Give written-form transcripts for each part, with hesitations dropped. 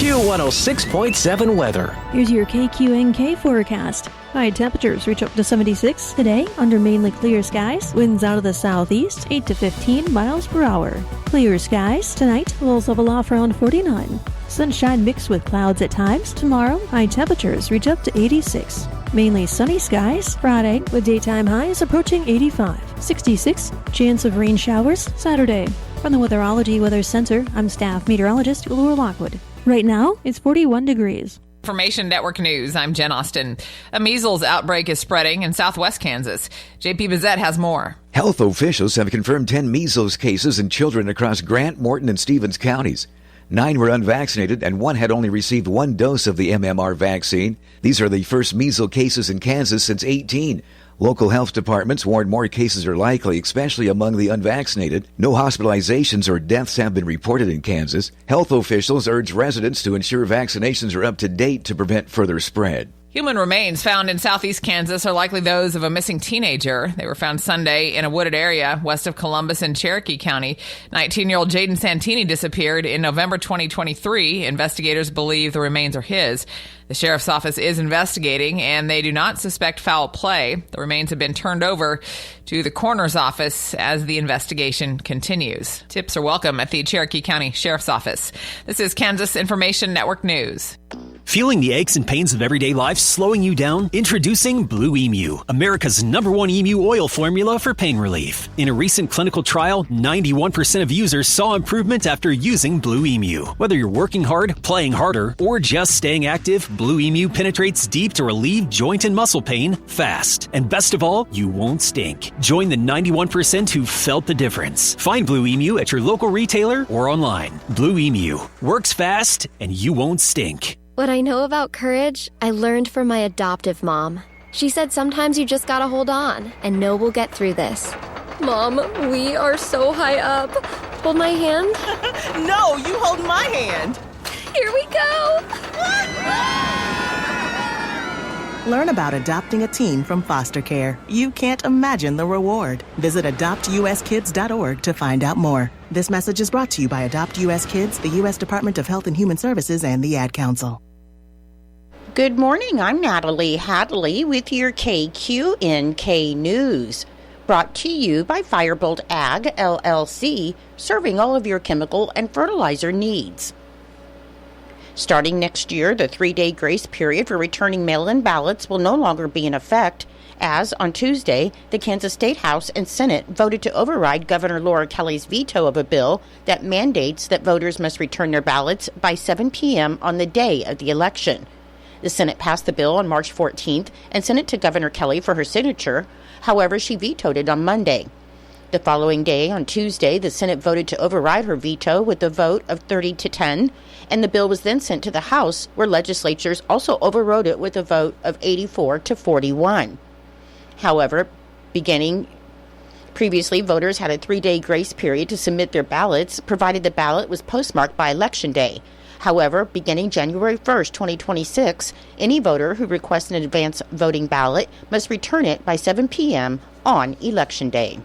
Q106.7 weather. Here's your KQNK forecast. High temperatures reach up to 76 today under mainly clear skies. Winds out of the southeast, 8 to 15 miles per hour. Clear skies tonight, lows level off around 49. Sunshine mixed with clouds at times. Tomorrow, high temperatures reach up to 86. Mainly sunny skies Friday with daytime highs approaching 85. 66, chance of rain showers Saturday. From the Weatherology Weather Center, I'm staff meteorologist Laura Lockwood. Right now, it's 41 degrees. Information Network News, I'm Jen Austin. A measles outbreak is spreading in southwest Kansas. JP Bizette has more. Health officials have confirmed 10 measles cases in children across Grant, Morton, and Stevens counties. 9 were unvaccinated, and 1 had only received 1 dose of the MMR vaccine. These are the first measles cases in Kansas since 18. Local health departments warn more cases are likely, especially among the unvaccinated. No hospitalizations or deaths have been reported in Kansas. Health officials urge residents to ensure vaccinations are up to date to prevent further spread. Human remains found in southeast Kansas are likely those of a missing teenager. They were found Sunday in a wooded area west of Columbus in Cherokee County. 19-year-old Jaden Santini disappeared in November 2023. Investigators believe the remains are his. The sheriff's office is investigating, and they do not suspect foul play. The remains have been turned over to the coroner's office as the investigation continues. Tips are welcome at the Cherokee County Sheriff's Office. This is Kansas Information Network News. Feeling the aches and pains of everyday life slowing you down? Introducing Blue Emu, America's #1 emu oil formula for pain relief. In a recent clinical trial, 91% of users saw improvement after using Blue Emu. Whether you're working hard, playing harder, or just staying active, Blue Emu penetrates deep to relieve joint and muscle pain fast. And best of all, you won't stink. Join the 91% who felt the difference. Find Blue Emu at your local retailer or online. Blue Emu works fast and you won't stink. What I know about courage, I learned from my adoptive mom. She said sometimes you just gotta hold on and know we'll get through this. Mom, we are so high up. Hold my hand. No, you hold my hand. Here we go. Learn about adopting a teen from foster care. You can't imagine the reward. Visit adoptuskids.org to find out more. This message is brought to you by Adopt US Kids, the U.S. Department of Health and Human Services, and the Ad Council. Good morning, I'm Natalie Hadley with your KQNK News. Brought to you by Firebolt Ag, LLC, serving all of your chemical and fertilizer needs. Starting next year, the 3-day grace period for returning mail-in ballots will no longer be in effect, as on Tuesday, the Kansas State House and Senate voted to override Governor Laura Kelly's veto of a bill that mandates that voters must return their ballots by 7 p.m. on the day of the election. The Senate passed the bill on March 14th and sent it to Governor Kelly for her signature. However, she vetoed it on Monday. The following day, on Tuesday, the Senate voted to override her veto with a vote of 30-10, and the bill was then sent to the House, where legislatures also overrode it with a vote of 84-41. However, previously, voters had a 3-day grace period to submit their ballots, provided the ballot was postmarked by Election Day. However, beginning January 1st, 2026, any voter who requests an advance voting ballot must return it by 7 p.m. on Election Day.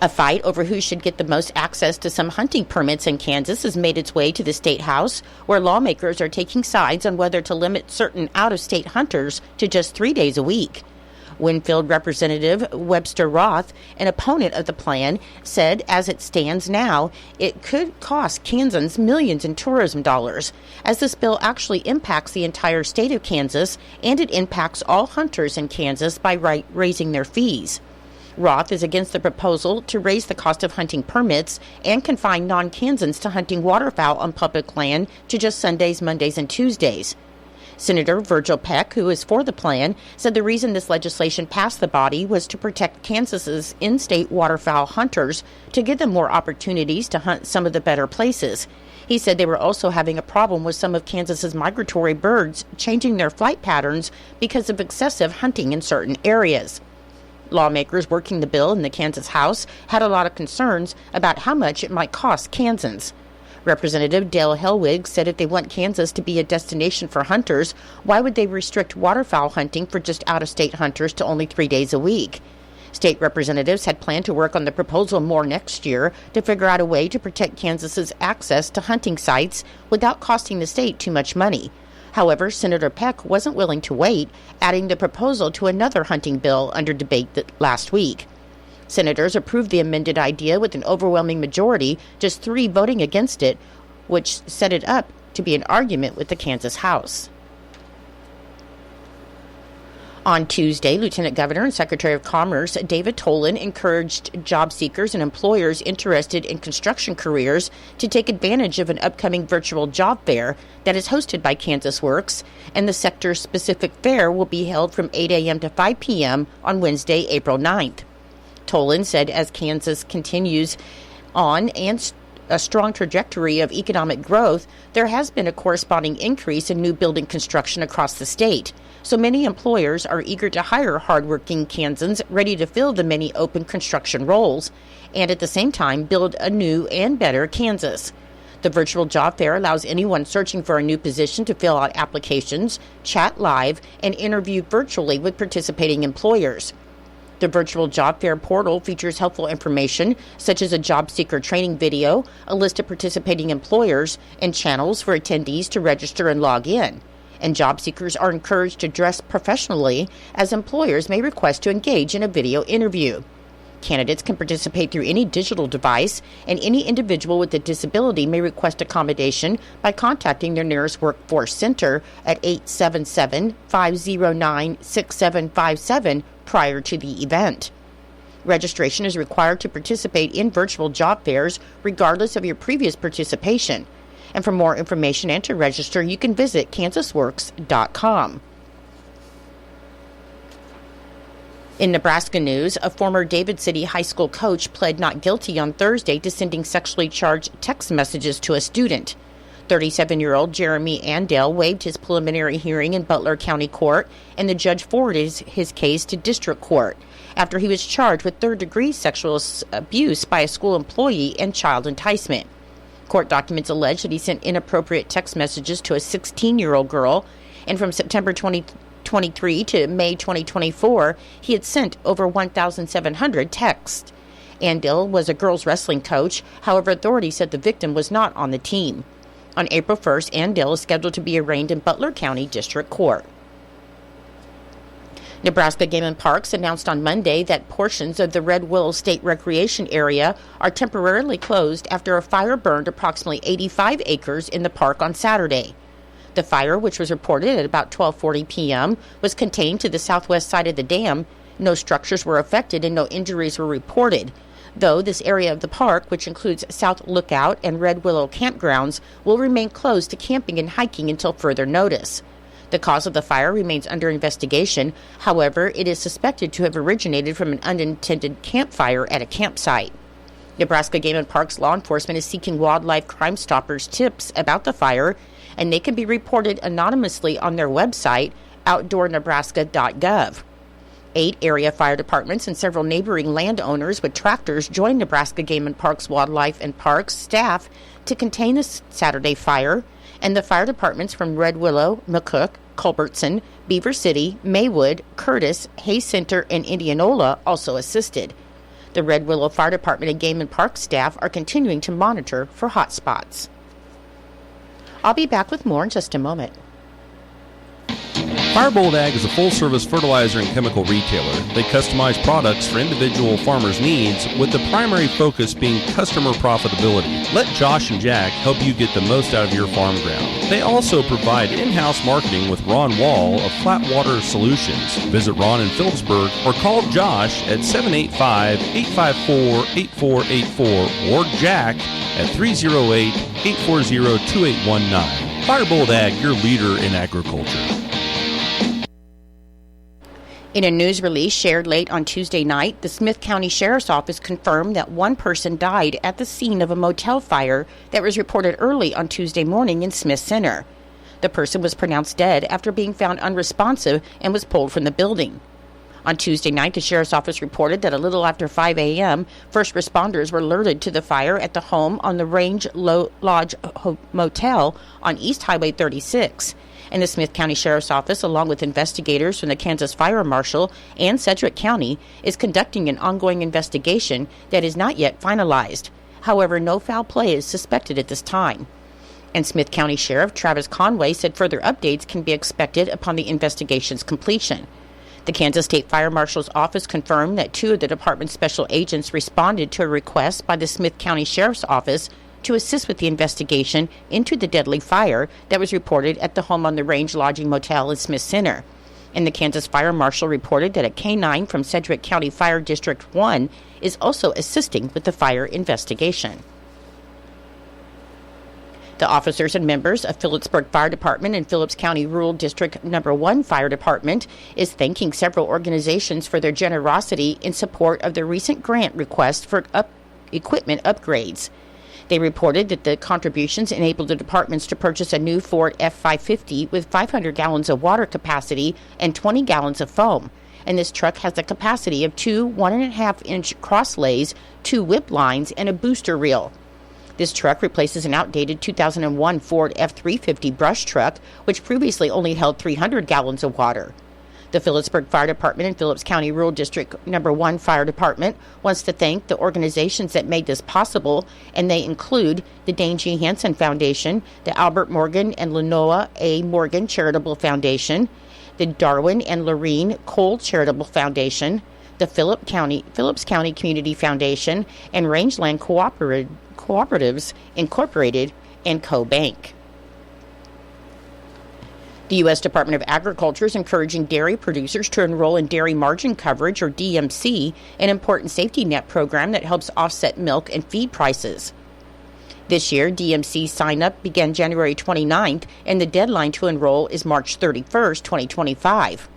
A fight over who should get the most access to some hunting permits in Kansas has made its way to the State House, where lawmakers are taking sides on whether to limit certain out-of-state hunters to just 3 days a week. Winfield Representative Webster Roth, an opponent of the plan, said as it stands now, it could cost Kansans millions in tourism dollars, as this bill actually impacts the entire state of Kansas, and it impacts all hunters in Kansas by raising their fees. Roth is against the proposal to raise the cost of hunting permits and confine non-Kansans to hunting waterfowl on public land to just Sundays, Mondays, and Tuesdays. Senator Virgil Peck, who is for the plan, said the reason this legislation passed the body was to protect Kansas's in-state waterfowl hunters to give them more opportunities to hunt some of the better places. He said they were also having a problem with some of Kansas's migratory birds changing their flight patterns because of excessive hunting in certain areas. Lawmakers working the bill in the Kansas House had a lot of concerns about how much it might cost Kansans. Representative Dale Hellwig said if they want Kansas to be a destination for hunters, why would they restrict waterfowl hunting for just out-of-state hunters to only 3 days a week? State representatives had planned to work on the proposal more next year to figure out a way to protect Kansas's access to hunting sites without costing the state too much money. However, Senator Peck wasn't willing to wait, adding the proposal to another hunting bill under debate last week. Senators approved the amended idea with an overwhelming majority, just 3 voting against it, which set it up to be an argument with the Kansas House. On Tuesday, Lieutenant Governor and Secretary of Commerce David Tolan encouraged job seekers and employers interested in construction careers to take advantage of an upcoming virtual job fair that is hosted by Kansas Works, and the sector-specific fair will be held from 8 a.m. to 5 p.m. on Wednesday, April 9th. Tolan said as Kansas continues on and a strong trajectory of economic growth, there has been a corresponding increase in new building construction across the state. So many employers are eager to hire hardworking Kansans ready to fill the many open construction roles and at the same time build a new and better Kansas. The virtual job fair allows anyone searching for a new position to fill out applications, chat live, and interview virtually with participating employers. The virtual job fair portal features helpful information such as a job seeker training video, a list of participating employers, and channels for attendees to register and log in. And job seekers are encouraged to dress professionally, as employers may request to engage in a video interview. Candidates can participate through any digital device, and any individual with a disability may request accommodation by contacting their nearest workforce center at 877-509-6757 prior to the event. Registration is required to participate in virtual job fairs regardless of your previous participation. And for more information and to register, you can visit kansasworks.com. In Nebraska news, a former David City High School coach pled not guilty on Thursday to sending sexually charged text messages to a student. 37-year-old Jeremy Andale waived his preliminary hearing in Butler County Court, and the judge forwarded his case to district court after he was charged with third-degree sexual abuse by a school employee and child enticement. Court documents allege that he sent inappropriate text messages to a 16-year-old girl, and from September 2023 to May 2024, he had sent over 1,700 texts. Andale was a girls' wrestling coach. However, authorities said the victim was not on the team. On April 1st, Andale is scheduled to be arraigned in Butler County District Court. Nebraska Game and Parks announced on Monday that portions of the Red Willow State Recreation Area are temporarily closed after a fire burned approximately 85 acres in the park on Saturday. The fire, which was reported at about 12:40 p.m., was contained to the southwest side of the dam. No structures were affected and no injuries were reported, though this area of the park, which includes South Lookout and Red Willow campgrounds, will remain closed to camping and hiking until further notice. The cause of the fire remains under investigation. However, it is suspected to have originated from an unintended campfire at a campsite. Nebraska Game and Parks law enforcement is seeking wildlife crime stoppers tips about the fire, and they can be reported anonymously on their website, outdoornebraska.gov. 8 area fire departments and several neighboring landowners with tractors joined Nebraska Game and Parks Wildlife and Parks staff to contain the Saturday fire, and the fire departments from Red Willow, McCook, Culbertson, Beaver City, Maywood, Curtis, Hayes Center, and Indianola also assisted. The Red Willow Fire Department and Game and Park staff are continuing to monitor for hot spots. I'll be back with more in just a moment. Firebolt Ag is a full-service fertilizer and chemical retailer. They customize products for individual farmers' needs, with the primary focus being customer profitability. Let Josh and Jack help you get the most out of your farm ground. They also provide in-house marketing with Ron Wall of Flatwater Solutions. Visit Ron in Phillipsburg or call Josh at 785-854-8484 or Jack at 308-840-2819. Firebolt Ag, your leader in agriculture. In a news release shared late on Tuesday night, the Smith County Sheriff's Office confirmed that one person died at the scene of a motel fire that was reported early on Tuesday morning in Smith Center. The person was pronounced dead after being found unresponsive and was pulled from the building. On Tuesday night, the Sheriff's Office reported that a little after 5 a.m., first responders were alerted to the fire at the home on the Range Lodge Motel on East Highway 36. And the Smith County Sheriff's Office, along with investigators from the Kansas Fire Marshal and Sedgwick County, is conducting an ongoing investigation that is not yet finalized. However, no foul play is suspected at this time. And Smith County Sheriff Travis Conway said further updates can be expected upon the investigation's completion. The Kansas State Fire Marshal's office confirmed that 2 of the department's special agents responded to a request by the Smith County Sheriff's Office to assist with the investigation into the deadly fire that was reported at the Home on the Range Lodging Motel in Smith Center. And the Kansas Fire Marshal reported that a K-9 from Sedgwick County Fire District 1 is also assisting with the fire investigation. The officers and members of Phillipsburg Fire Department and Phillips County Rural District No. 1 Fire Department is thanking several organizations for their generosity in support of the recent grant request for equipment upgrades. They reported that the contributions enabled the departments to purchase a new Ford F-550 with 500 gallons of water capacity and 20 gallons of foam. And this truck has a capacity of 2 1.5-inch cross lays, 2 whip lines, and a booster reel. This truck replaces an outdated 2001 Ford F-350 brush truck, which previously only held 300 gallons of water. The Phillipsburg Fire Department and Phillips County Rural District No. 1 Fire Department wants to thank the organizations that made this possible, and they include the Dane G. Hansen Foundation, the Albert Morgan and Lenoa A. Morgan Charitable Foundation, the Darwin and Lorene Cole Charitable Foundation, the Phillips County Community Foundation, and Rangeland Cooperatives Incorporated and Co-Bank. The U.S. Department of Agriculture is encouraging dairy producers to enroll in Dairy Margin Coverage, or DMC, an important safety net program that helps offset milk and feed prices. This year, DMC sign-up began January 29th, and the deadline to enroll is March 31st, 2025.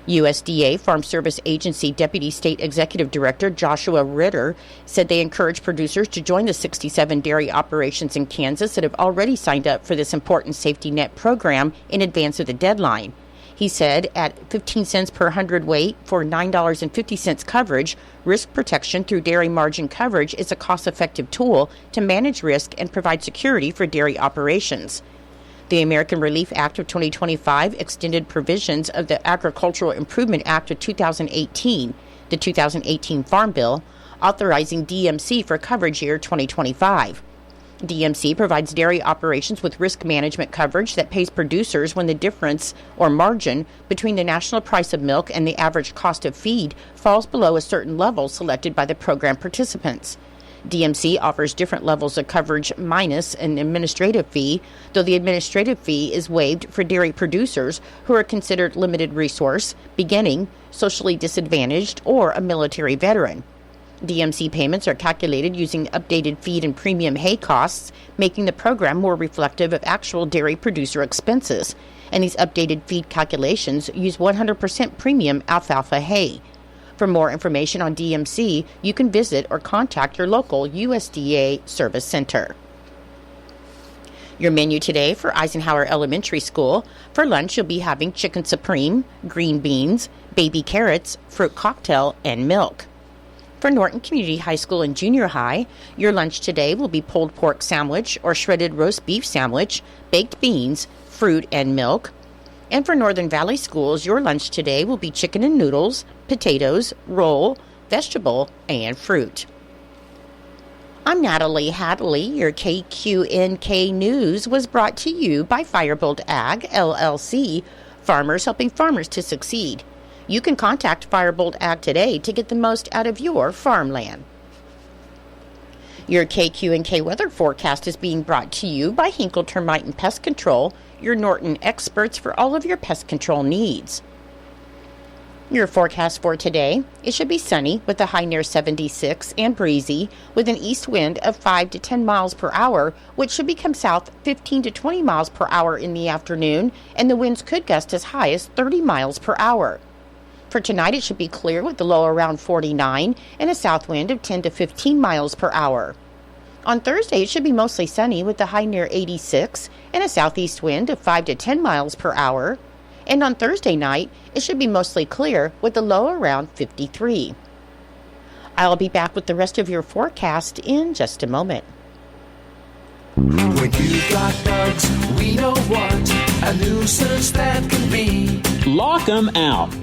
USDA Farm Service Agency Deputy State Executive Director Joshua Ritter said they encourage producers to join the 67 dairy operations in Kansas that have already signed up for this important safety net program in advance of the deadline. He said at 15 cents per hundredweight for $9.50 coverage, risk protection through dairy margin coverage is a cost-effective tool to manage risk and provide security for dairy operations. The American Relief Act of 2025 extended provisions of the Agricultural Improvement Act of 2018, the 2018 Farm Bill, authorizing DMC for coverage year 2025. DMC provides dairy operations with risk management coverage that pays producers when the difference or margin between the national price of milk and the average cost of feed falls below a certain level selected by the program participants. DMC offers different levels of coverage minus an administrative fee, though the administrative fee is waived for dairy producers who are considered limited resource, beginning, socially disadvantaged, or a military veteran. DMC payments are calculated using updated feed and premium hay costs, making the program more reflective of actual dairy producer expenses. And these updated feed calculations use 100% premium alfalfa hay. For more information on DMC, you can visit or contact your local USDA Service Center. Your menu today for Eisenhower Elementary School. For lunch, you'll be having chicken supreme, green beans, baby carrots, fruit cocktail, and milk. For Norton Community High School and Junior High, your lunch today will be pulled pork sandwich or shredded roast beef sandwich, baked beans, fruit, and milk. And for Northern Valley Schools, your lunch today will be chicken and noodles, potatoes, roll, vegetable, and fruit. I'm Natalie Hadley. Your KQNK News was brought to you by Firebolt Ag, LLC, farmers helping farmers to succeed. You can contact Firebolt Ag today to get the most out of your farmland. Your KQNK weather forecast is being brought to you by Hinkle Termite and Pest Control, your Norton experts for all of your pest control needs. Your forecast for today, it should be sunny with a high near 76 and breezy with an east wind of 5 to 10 miles per hour, which should become south 15 to 20 miles per hour in the afternoon, and the winds could gust as high as 30 miles per hour. For tonight, it should be clear with a low around 49 and a south wind of 10 to 15 miles per hour. On Thursday, it should be mostly sunny with a high near 86 and a southeast wind of 5 to 10 miles per hour. And on Thursday night, it should be mostly clear with a low around 53. I'll be back with the rest of your forecast in just a moment. When you've got bugs, we don't want a nuisance that can be. Lock 'em out.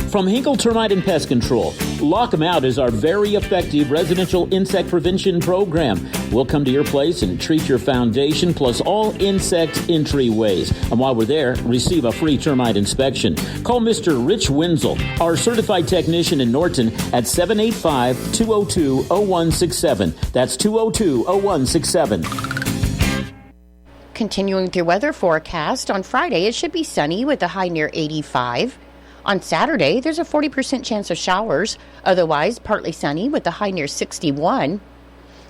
From Hinkle Termite and Pest Control, Lock 'em Out is our very effective residential insect prevention program. We'll come to your place and treat your foundation plus all insect entryways. And while we're there, receive a free termite inspection. Call Mr. Rich Wenzel, our certified technician in Norton, at 785-202-0167. That's 202-0167. Continuing with your weather forecast, on Friday it should be sunny with a high near 85. On Saturday, there's a 40% chance of showers, otherwise partly sunny with a high near 61.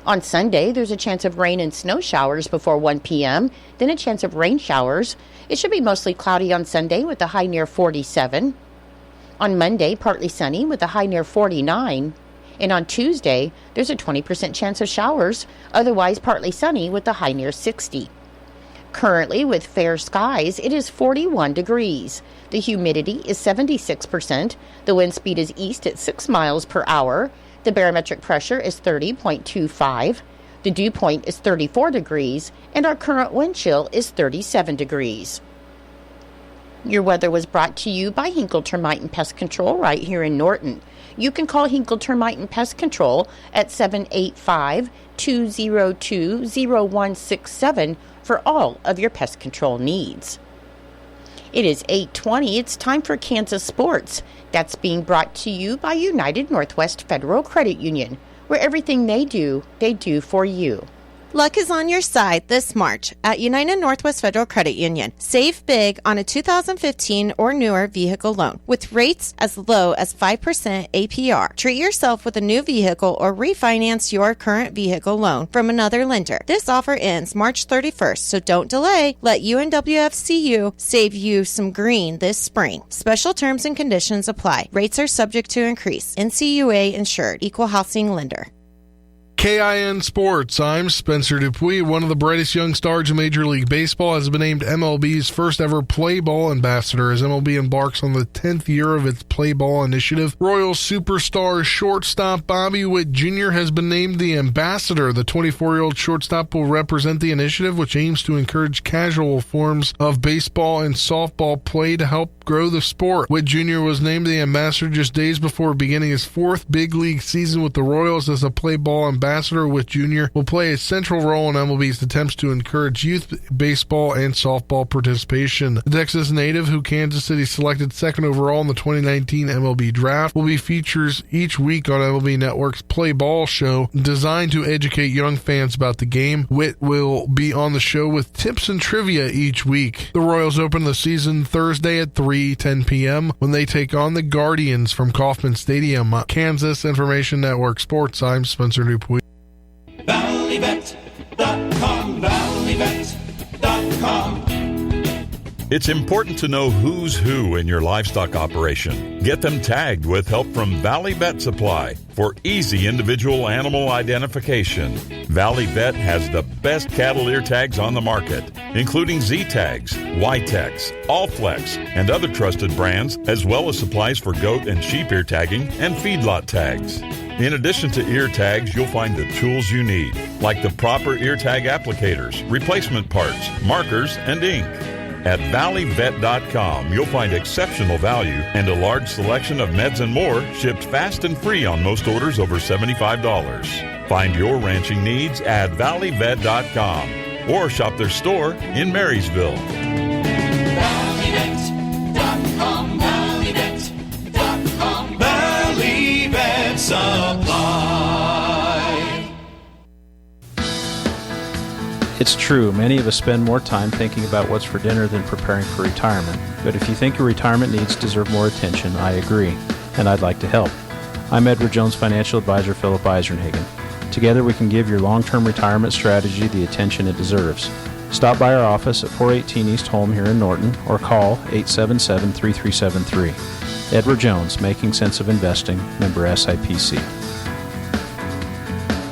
On Sunday, there's a chance of rain and snow showers before 1 p.m., then a chance of rain showers. It should be mostly cloudy on Sunday with a high near 47. On Monday, partly sunny with a high near 49. And on Tuesday, there's a 20% chance of showers, otherwise partly sunny with a high near 60. Currently, with fair skies, it is 41 degrees. The humidity is 76%. The wind speed is east at 6 miles per hour. The barometric pressure is 30.25. The dew point is 34 degrees. And our current wind chill is 37 degrees. Your weather was brought to you by Hinkle Termite and Pest Control right here in Norton. You can call Hinkle Termite and Pest Control at 785-202-0167 for all of your pest control needs. It is 8:20. It's time for Kansas Sports. That's being brought to you by United Northwest Federal Credit Union, where everything they do for you. Luck is on your side this March at United Northwest Federal Credit Union. Save big on a 2015 or newer vehicle loan with rates as low as 5% APR. Treat yourself with a new vehicle or refinance your current vehicle loan from another lender. This offer ends March 31st, so don't delay. Let UNWFCU save you some green this spring. Special terms and conditions apply. Rates are subject to increase. NCUA insured. Equal housing lender. KIN Sports. I'm Spencer Dupuis. One of the brightest young stars in Major League Baseball has been named MLB's first ever Play Ball ambassador as MLB embarks on the 10th year of its Play Ball initiative. Royals superstar shortstop Bobby Witt Jr. has been named the ambassador. The 24-year-old shortstop will represent the initiative, which aims to encourage casual forms of baseball and softball play to help grow the sport. Witt Jr. was named the ambassador just days before beginning his fourth big league season with the Royals as a Play Ball ambassador. Witt Jr. will play a central role in MLB's attempts to encourage youth baseball and softball participation. The Texas native, who Kansas City selected second overall in the 2019 MLB draft, will be features each week on MLB Network's Play Ball show, designed to educate young fans about the game. Witt will be on the show with tips and trivia each week. The Royals open the season Thursday at 3:10 p.m. when they take on the Guardians from Kauffman Stadium. Kansas Information Network Sports. I'm Spencer Dupuis. ValleyVet.com, ValleyVet.com. It's important to know who's who in your livestock operation. Get them tagged with help from Valley Vet Supply for easy individual animal identification. Valley Vet has the best cattle ear tags on the market, including Z-Tags, Y-Tex, Allflex, and other trusted brands, as well as supplies for goat and sheep ear tagging and feedlot tags. In addition to ear tags, you'll find the tools you need, like the proper ear tag applicators, replacement parts, markers, and ink. At ValleyVet.com, you'll find exceptional value and a large selection of meds and more shipped fast and free on most orders over $75. Find your ranching needs at ValleyVet.com or shop their store in Marysville. ValleyVet.com, ValleyVet.com, Valley Vet Supply. It's true, many of us spend more time thinking about what's for dinner than preparing for retirement. But if you think your retirement needs deserve more attention, I agree, and I'd like to help. I'm Edward Jones financial advisor Philip Eisenhagen. Together we can give your long-term retirement strategy the attention it deserves. Stop by our office at 418 East Holm here in Norton or call 877-3373. Edward Jones, Making Sense of Investing, member SIPC.